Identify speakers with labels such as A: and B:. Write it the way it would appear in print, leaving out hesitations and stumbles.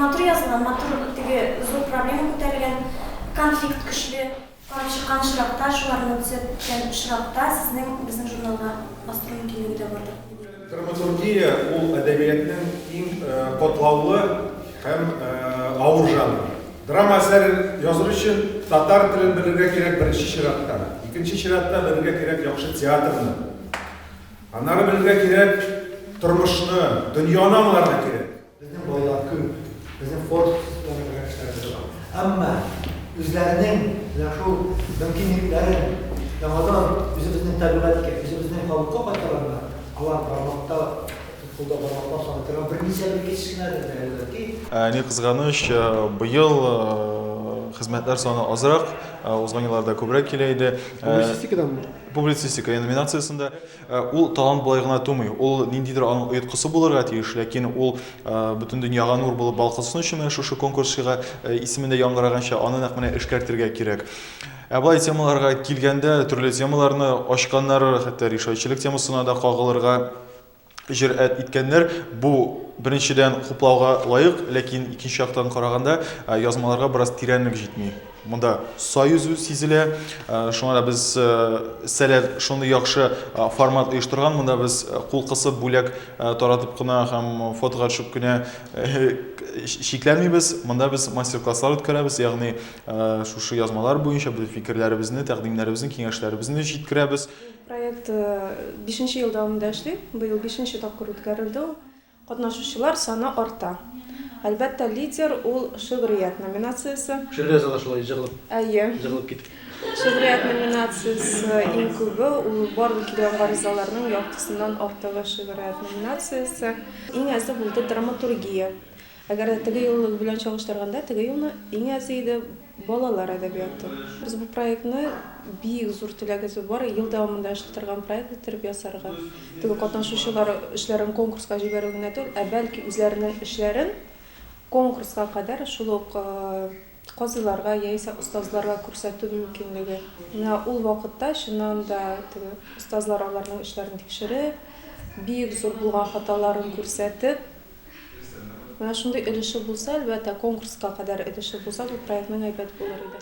A: матур язылган, матур теге зур проблема күтәрелгән, конфликт көчле, карап чыккан очракта, шуларны төзәткән очракта сезнең безнең журналга бастыру мөмкинлеге дә бардыр.
B: Драматургия ул әдәбиятның иң катлаулы һәм авыр жанры. Драма әсәрен языр өчен татар телен белергә кирәк беренче чиратта. Икенче чиратта белергә кирәк яхшы театрны. Аннары белергә кирәк тормышны, дөньяны аңларга кирәк.
C: Безнең балалар күп, безнең форумларда эшләр була. Әмма үзләренең шул мөмкинлекләрен яңадан үзебезнең табигатькә, үзебезнең халыкка кайтарырга, алар бармакта
D: Ни кызганыч, быел хезмәтләр саны азрак, узган елларда күбрәк килә иде. Публицистика номинациясендә ул талант болай гына тумый. Ул ниндидер аның ояткысы булырга тиеш, ләкин ул бөтен дөньяга нур булып балкысын өчен шушы конкурсчыга исемендә яңгыраганча аны нәкъ менә эшкәртергә кирәк. Болай темаларга килгәндә төрле темаларны ачканнар, хәтта решаучылык темасына да кагылырга җөрьәт иткәннәр. Бу беренчедән хуплауга лаек, ләкин икенче яктан караганда язмаларга бераз тирәнлек җитми. Монда союзу сизелә. Шуңа да без сәләт шундый яхшы формат оештырган. Монда без кул кысып бүләк таратып кына һәм фотога төшеп кенә шикләнмибез. Монда без мастер-класслар үткәрәбез, ягъни шушы язмалар буенча без фикерләребезне, тәкъдимнәребезне, киңәшләребезне җиткерәбез.
E: Проект 5 ел дәвамында эшли. Быел 5 тапкыр үткәрелде. Катнашучылар саны арта. Әлбәттә, лидер ул шигърият номинациясе.
C: Шигъри языла шулай җыгылып китте.
E: Шигърият номинациясе иң күбе, ул барлык килгән гаризаларның яртысыннан артыгы шигърият номинациясе. Иң әзе булды драматургия. Әгәр теге ел белән чагыштырганда, теге елны иң әзе иде балалар әдәбияты. Без бу проектны бик зур теләгебез бар, ел дәвамында эшли торган проект итеп ясарга. Теге катнашучылар эшләрен конкурска җибәрү генә түгел, бәлки үзләренең эшләрен конкурска кадәр шул ук казыларга яисә устазларга күрсәтү мөмкинлеге. Менә ул вакытта чыннан да теге устазлар аларның эшләрен тикшереп, бик зур булган хаталарын күрсәтеп, менә шундый өлеше булса, әлбәттә конкурска кадәр өлеше булса, бу проектның әйбәт булыр иде.